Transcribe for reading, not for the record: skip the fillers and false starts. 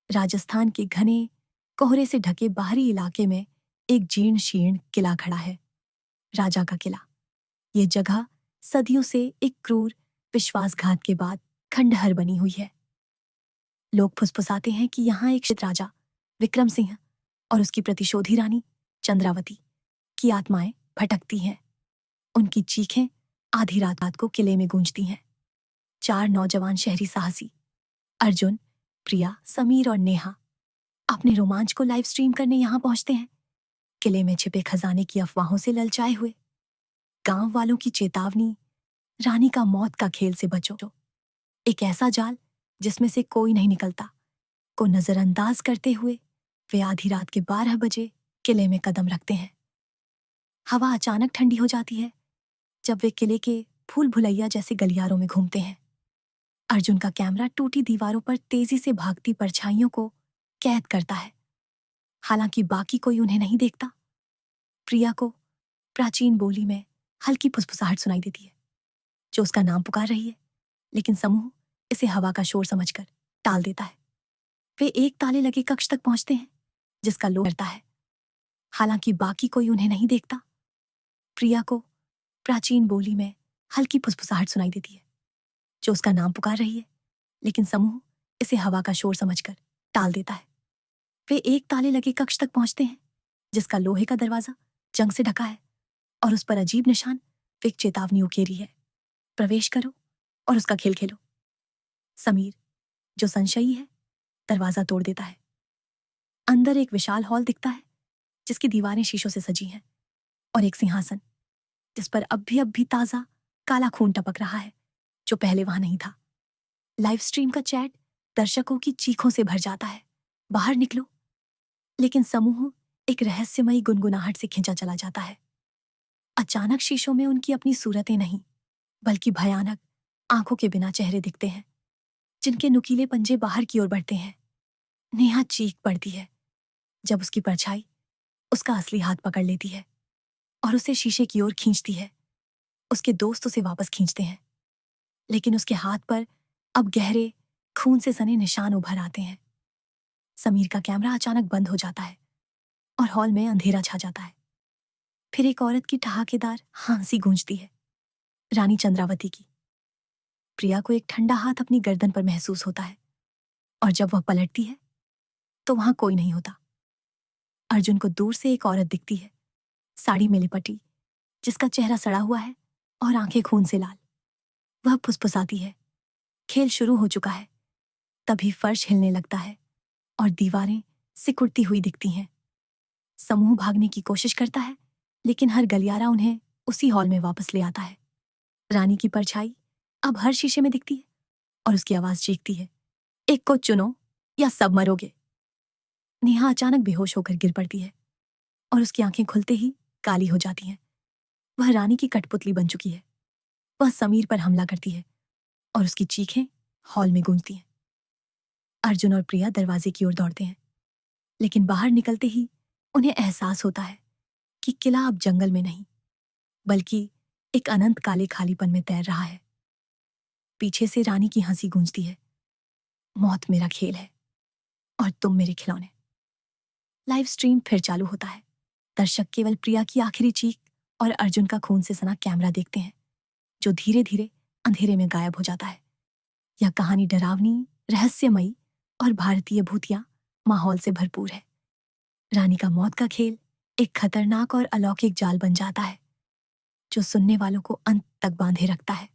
राजस्थान के घने कोहरे से ढके बाहरी इलाके में एक जीर्ण शीर्ण किला खड़ा है। राजा का किला। ये जगह सदियों से एक क्रूर विश्वासघात के बाद खंडहर बनी हुई है। लोग फुसफुसाते हैं कि यहाँ एक शित राजा विक्रम सिंह और उसकी प्रतिशोधी रानी चंद्रावती की आत्माएं भटकती हैं। उनकी चीखें आधी रात को किले में गूंजती हैं। 4 नौजवान शहरी साहसी अर्जुन, प्रिया, समीर और नेहा अपने रोमांच को लाइव स्ट्रीम करने यहाँ पहुंचते हैं। किले में छिपे खजाने की अफवाहों से ललचाए हुए, गांव वालों की चेतावनी, रानी का मौत का खेल से बचो, एक ऐसा जाल जिसमें से कोई नहीं निकलता, को नजरअंदाज करते हुए वे आधी रात के 12 बजे किले में कदम रखते हैं। हवा अचानक ठंडी हो जाती है जब वे किले के फूल भुलैया जैसे गलियारों में घूमते हैं। अर्जुन का कैमरा टूटी दीवारों पर तेजी से भागती परछाइयों को कैद करता है। हालांकि बाकी कोई उन्हें नहीं देखता। प्रिया को प्राचीन बोली में हल्की फुसफुसाहट सुनाई देती है जो उसका नाम पुकार रही है, लेकिन समूह इसे हवा का शोर समझकर टाल देता है। वे एक ताले लगे कक्ष तक पहुंचते हैं जिसका लोग करता है। हालांकि बाकी कोई उन्हें नहीं देखता। प्रिया को प्राचीन बोली में हल्की फुसफुसाहट सुनाई देती है जो उसका नाम पुकार रही है, लेकिन समूह इसे हवा का शोर समझकर टाल देता है। वे एक ताले लगे कक्ष तक पहुंचते हैं जिसका लोहे का दरवाजा जंग से ढका है और उस पर अजीब निशान वे चेतावनी उकेरी है, प्रवेश करो और उसका खेल खेलो। समीर, जो संशयी है, दरवाजा तोड़ देता है। अंदर एक विशाल हॉल दिखता है जिसकी दीवारें शीशों से सजी हैं और एक सिंहासन जिस पर अब भी ताजा काला खून टपक रहा है जो पहले वहां नहीं था। लाइव स्ट्रीम का चैट दर्शकों की चीखों से भर जाता है, बाहर निकलो, लेकिन समूह एक रहस्यमयी गुनगुनाहट से खींचा चला जाता है। अचानक शीशों में उनकी अपनी सूरतें नहीं, बल्कि भयानक आंखों के बिना चेहरे दिखते हैं जिनके नुकीले पंजे बाहर की ओर बढ़ते हैं। नेहा चीख पड़ती है जब उसकी परछाई उसका असली हाथ पकड़ लेती है और उसे शीशे की ओर खींचती है। उसके दोस्त उसे वापस खींचते हैं, लेकिन उसके हाथ पर अब गहरे खून से सने निशान उभर आते हैं। समीर का कैमरा अचानक बंद हो जाता है और हॉल में अंधेरा छा जाता है। फिर एक औरत की ठहाकेदार हांसी गूंजती है, रानी चंद्रावती की। प्रिया को एक ठंडा हाथ अपनी गर्दन पर महसूस होता है और जब वह पलटती है तो वहां कोई नहीं होता। अर्जुन को दूर से एक औरत दिखती है, साड़ी में लिपटी, जिसका चेहरा सड़ा हुआ है और आंखें खून से लाल। वह फुसफुसाती है, खेल शुरू हो चुका है। तभी फर्श हिलने लगता है और दीवारें सिकुड़ती हुई दिखती हैं। समूह भागने की कोशिश करता है, लेकिन हर गलियारा उन्हें उसी हॉल में वापस ले आता है। रानी की परछाई अब हर शीशे में दिखती है और उसकी आवाज चीखती है, एक को चुनो या सब मरोगे। नेहा अचानक बेहोश होकर गिर पड़ती है और उसकी आंखें खुलते ही काली हो जाती हैं। वह रानी की कठपुतली बन चुकी है। वह समीर पर हमला करती है और उसकी चीखें हॉल में गूंजती हैं। अर्जुन और प्रिया दरवाजे की ओर दौड़ते हैं, लेकिन बाहर निकलते ही उन्हें एहसास होता है कि किला अब जंगल में नहीं, बल्कि एक अनंत काले खालीपन में तैर रहा है। पीछे से रानी की हंसी गूंजती है, मौत मेरा खेल है और तुम मेरे खिलौने। लाइव स्ट्रीम फिर चालू होता है। दर्शक केवल प्रिया की आखिरी चीख और अर्जुन का खून से सना कैमरा देखते हैं जो धीरे धीरे अंधेरे में गायब हो जाता है। यह कहानी डरावनी, रहस्यमयी और भारतीय भूतिया माहौल से भरपूर है। रानी का मौत का खेल एक खतरनाक और अलौकिक जाल बन जाता है जो सुनने वालों को अंत तक बांधे रखता है।